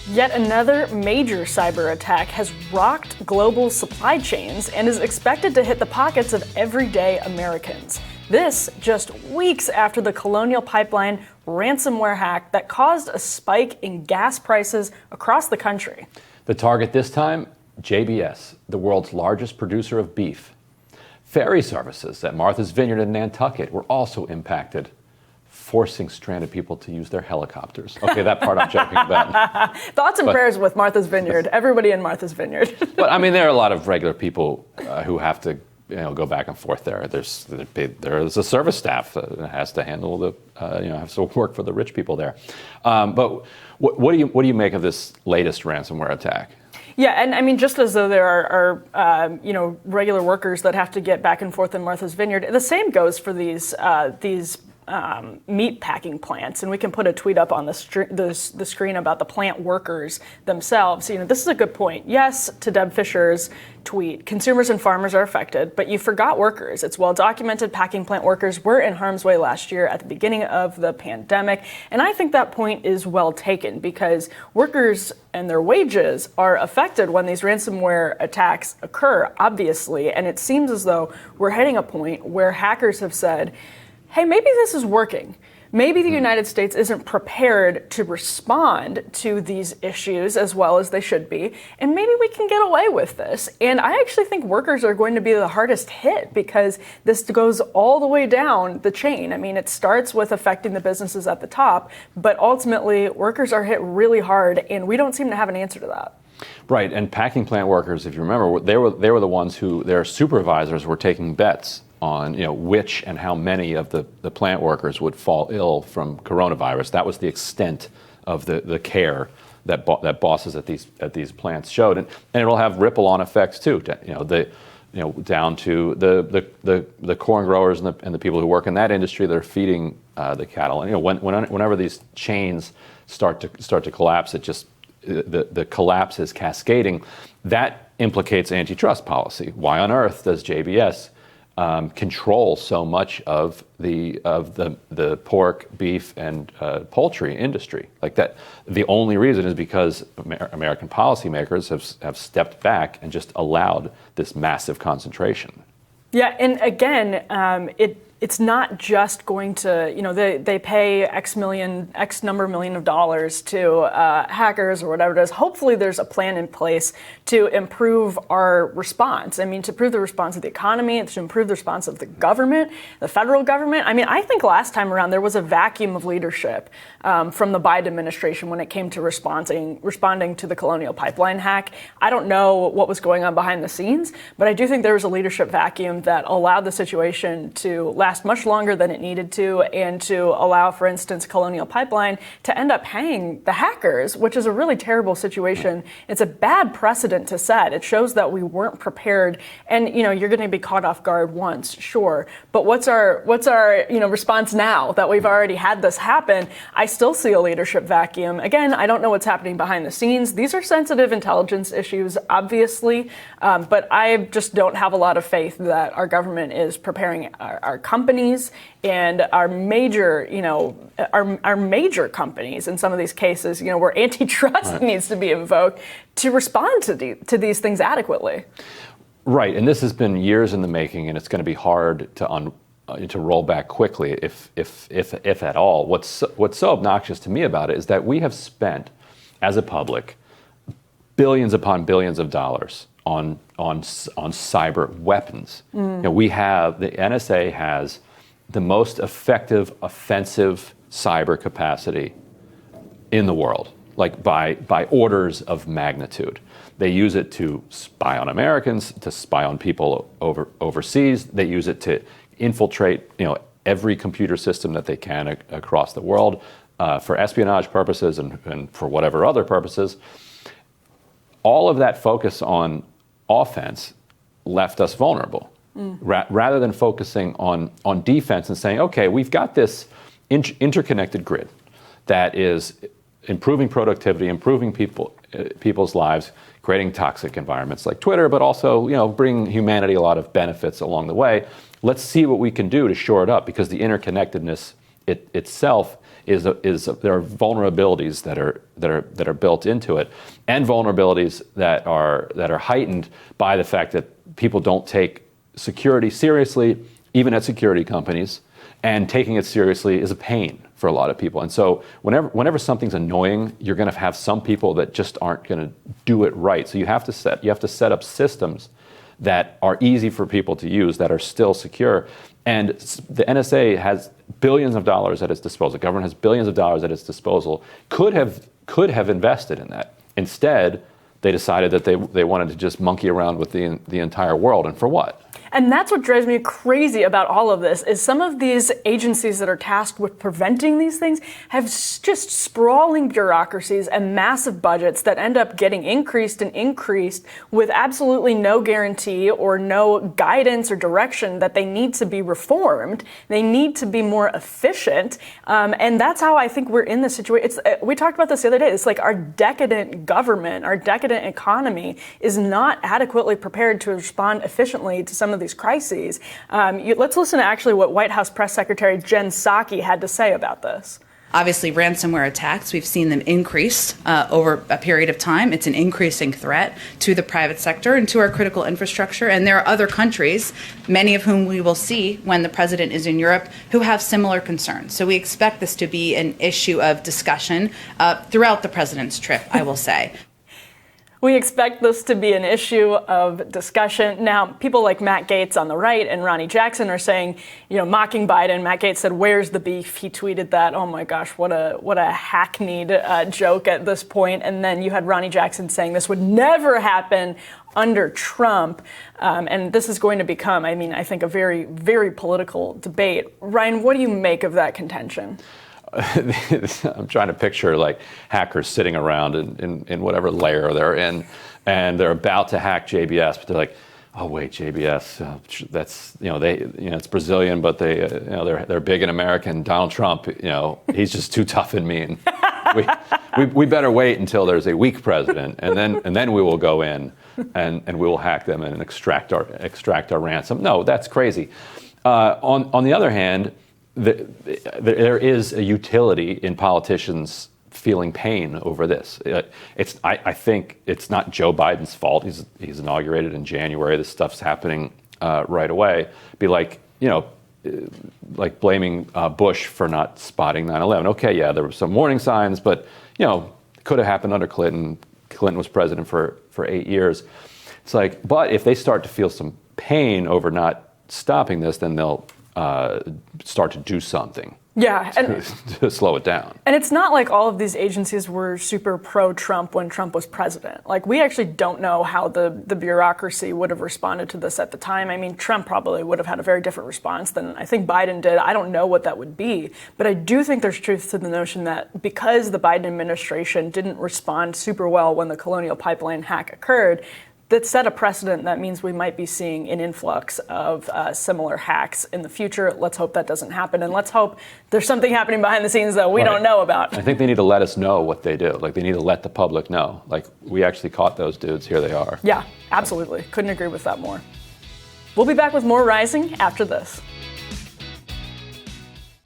Yet another major cyber attack has rocked global supply chains and is expected to hit the pockets of everyday Americans. This just weeks after the Colonial Pipeline ransomware hack that caused a spike in gas prices across the country. The target this time, JBS, the world's largest producer of beef. Ferry services at Martha's Vineyard in Nantucket were also impacted, forcing stranded people to use their helicopters. Okay, that part I'm joking about. Thoughts and prayers with Martha's Vineyard, everybody in Martha's Vineyard. But I mean, there are a lot of regular people who have to go back and forth there. There's a service staff that has to handle the, has to work for the rich people there. But what do you make of this latest ransomware attack? Yeah, and I mean, just as though there are regular workers that have to get back and forth in Martha's Vineyard, the same goes for these meat packing plants, and we can put a tweet up on the screen about the plant workers themselves. This is a good point. Yes, to Deb Fisher's tweet, consumers and farmers are affected, but you forgot workers. It's well documented packing plant workers were in harm's way last year at the beginning of the pandemic, and I think that point is well taken because workers and their wages are affected when these ransomware attacks occur, obviously, and it seems as though we're hitting a point where hackers have said, hey, maybe this is working. Maybe the United States isn't prepared to respond to these issues as well as they should be, and maybe we can get away with this. And I actually think workers are going to be the hardest hit because this goes all the way down the chain. I mean, it starts with affecting the businesses at the top, but ultimately workers are hit really hard, and we don't seem to have an answer to that. Right, and packing plant workers, if you remember, they were the ones who their supervisors were taking bets on which and how many of the plant workers would fall ill from coronavirus. That was the extent of the care that bosses at these plants showed, and it'll have ripple-on effects too. Down to the corn growers and the people who work in that industry that are feeding the cattle. And whenever these chains start to collapse, it just the collapse is cascading. That implicates antitrust policy. Why on earth does JBS control so much of the pork, beef, and poultry industry? Like that, the only reason is because American policymakers have stepped back and just allowed this massive concentration. Yeah, and again, it's not just going to, they pay X number of million of dollars to hackers or whatever it is. Hopefully there's a plan in place to improve our response. I mean, to improve the response of the economy, to improve the response of the government, the federal government. I mean, I think last time around there was a vacuum of leadership from the Biden administration when it came to responding to the Colonial Pipeline hack. I don't know what was going on behind the scenes, but I do think there was a leadership vacuum that allowed the situation to last much longer than it needed to, and to allow, for instance, Colonial Pipeline to end up paying the hackers, which is a really terrible situation. It's a bad precedent to set. It shows that we weren't prepared, and you're going to be caught off guard once, sure, but what's our response now that we've already had this happen? I still see a leadership vacuum. Again, I don't know what's happening behind the scenes. These are sensitive intelligence issues, obviously, but I just don't have a lot of faith that our government is preparing our companies and our major, our major companies in some of these cases, where antitrust needs to be invoked to respond to these things adequately. Right, and this has been years in the making, and it's going to be hard to roll back quickly, if at all. What's so obnoxious to me about it is that we have spent, as a public, billions upon billions of dollars on cyber weapons. The NSA has the most effective offensive cyber capacity in the world, like by orders of magnitude. They use it to spy on Americans, to spy on people overseas. They use it to infiltrate, every computer system that they can across the world for espionage purposes and for whatever other purposes. All of that focus on offense left us vulnerable. Rather than focusing on defense and saying, okay, we've got this interconnected grid that is improving productivity, improving people's lives, creating toxic environments like Twitter, but also bringing humanity a lot of benefits along the way. Let's see what we can do to shore it up, because the interconnectedness itself there are vulnerabilities that are built into it, and vulnerabilities that are heightened by the fact that people don't take security seriously, even at security companies, and taking it seriously is a pain for a lot of people. And so whenever something's annoying, you're going to have some people that just aren't going to do it right. So you have to set up systems that are easy for people to use, that are still secure. And the NSA has billions of dollars at its disposal. The government has billions of dollars at its disposal. Could have invested in that. Instead, they decided that they wanted to just monkey around with the entire world. And for what? And that's what drives me crazy about all of this, is some of these agencies that are tasked with preventing these things have just sprawling bureaucracies and massive budgets that end up getting increased and increased with absolutely no guarantee or no guidance or direction that they need to be reformed. They need to be more efficient. And that's how I think we're in this situation. We talked about this the other day. It's like our decadent government, our decadent economy is not adequately prepared to respond efficiently to some of these crises. Let's listen to actually what White House Press Secretary Jen Psaki had to say about this. Obviously, ransomware attacks, we've seen them increase over a period of time. It's an increasing threat to the private sector and to our critical infrastructure. And there are other countries, many of whom we will see when the president is in Europe, who have similar concerns. So we expect this to be an issue of discussion throughout the president's trip, I will say. We expect this to be an issue of discussion. Now, people like Matt Gaetz on the right and Ronnie Jackson are saying, mocking Biden. Matt Gaetz said, "Where's the beef?" He tweeted that. Oh my gosh, what a hackneyed joke at this point. And then you had Ronnie Jackson saying this would never happen under Trump. And this is going to become, I think, a very, very political debate. Ryan, what do you make of that contention? I'm trying to picture like hackers sitting around in whatever layer they're in, and they're about to hack JBS, but they're like, "Oh wait, JBS, that's it's Brazilian, but they're big in America. And Donald Trump, he's just too tough and mean. we better wait until there's a weak president, and then we will go in and we will hack them and extract our ransom." No, that's crazy. On the other hand, there is a utility in politicians feeling pain over this. I think it's not Joe Biden's fault. He's inaugurated in January. This stuff's happening right away. Be like blaming Bush for not spotting 9/11. Okay, yeah, there were some warning signs, but it could have happened under Clinton. Clinton was president for 8 years. It's like, but if they start to feel some pain over not stopping this, then they'll start to do something. Yeah, to slow it down. And it's not like all of these agencies were super pro-Trump when Trump was president. Like, we actually don't know how the bureaucracy would have responded to this at the time. Trump probably would have had a very different response than I think Biden did. I don't know what that would be. But I do think there's truth to the notion that because the Biden administration didn't respond super well when the Colonial Pipeline hack occurred, that set a precedent that means we might be seeing an influx of similar hacks in the future. Let's hope that doesn't happen. And let's hope there's something happening behind the scenes that we don't know about. I think they need to let us know what they do. Like, they need to let the public know. Like, we actually caught those dudes. Here they are. Yeah, absolutely. Couldn't agree with that more. We'll be back with more Rising after this.